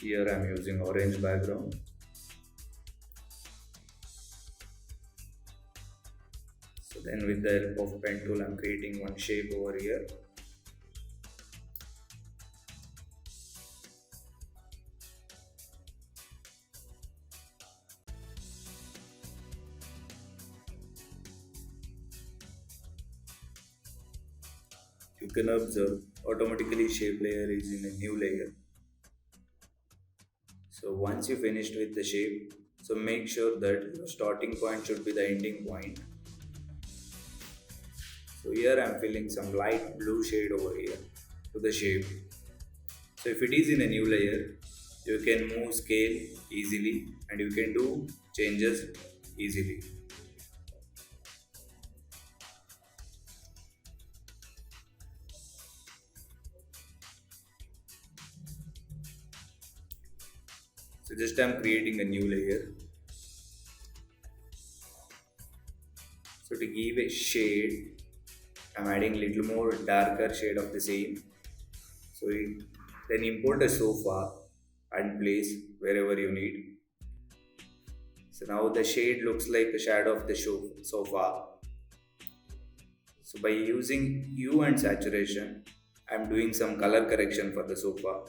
Here I'm using orange background. So then with the help of pen tool I'm creating one shape over here. You can observe automatically shape layer is in a new layer. So once you finished with the shape, so make sure that your starting point should be the ending point. So here I'm filling some light blue shade over here to the shape. So if it is in a new layer, you can move scale easily and you can do changes easily. So just I'm creating a new layer. So to give a shade, I'm adding little more darker shade of the same. So then import a sofa and place wherever you need. So now the shade looks like the shadow of the sofa. So by using hue and saturation, I'm doing some color correction for the sofa.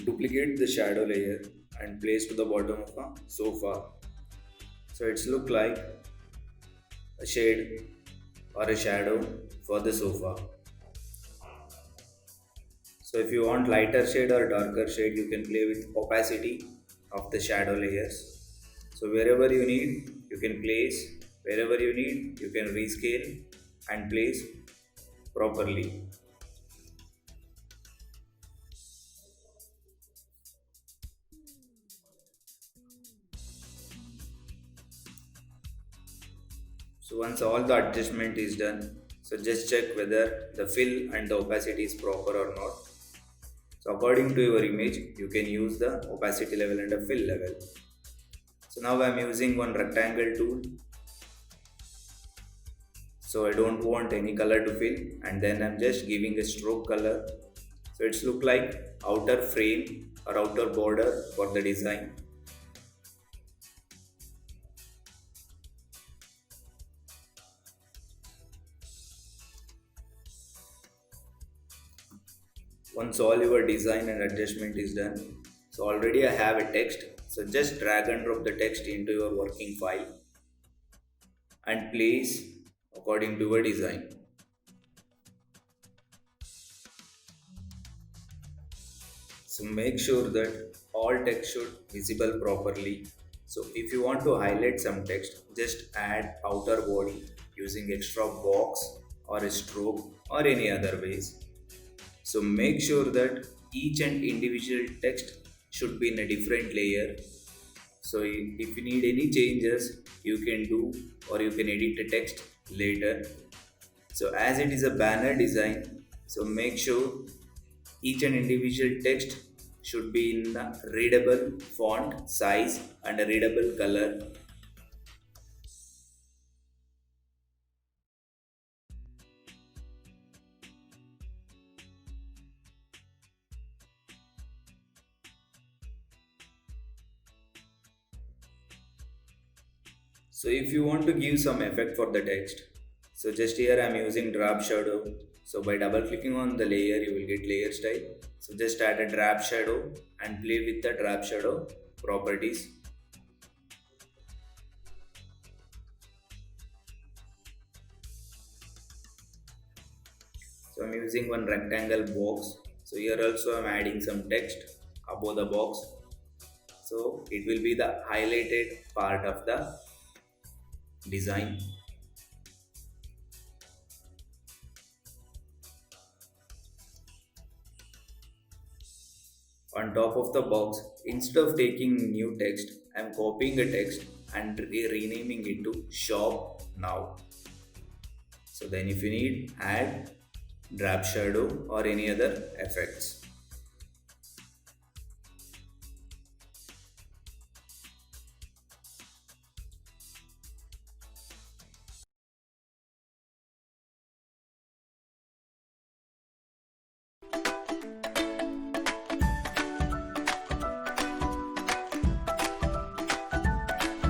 Duplicate the shadow layer and place to the bottom of a sofa. So it's look like a shade or a shadow for the sofa. So if you want lighter shade or darker shade, you can play with opacity of the shadow layers. So wherever you need, you can place. Wherever you need, you can rescale and place properly. So once all the adjustment is done, so just check whether the fill and the opacity is proper or not. So according to your image, you can use the opacity level and the fill level. So now I'm using one rectangle tool. So I don't want any color to fill and then I'm just giving a stroke color. So it's look like outer frame or outer border for the design. Once all your design and adjustment is done, so already I have a text. So just drag and drop the text into your working file and place according to your design. So make sure that all text should visible properly. So if you want to highlight some text, just add outer body using extra box or a stroke or any other ways. So make sure that each and individual text should be in a different layer. So if you need any changes, you can do or you can edit the text later. So as it is a banner design, so make sure each and individual text should be in a readable font size and a readable color. So if you want to give some effect for the text, so just here I'm using drop shadow. So by double clicking on the layer, you will get layer style. So just add a drop shadow and play with the drop shadow properties. So I'm using one rectangle box. So here also I'm adding some text above the box. So it will be the highlighted part of the design. On top of the box, instead of taking new text, I'm copying a text and renaming it to shop now. So then if you need, add drop shadow or any other effects.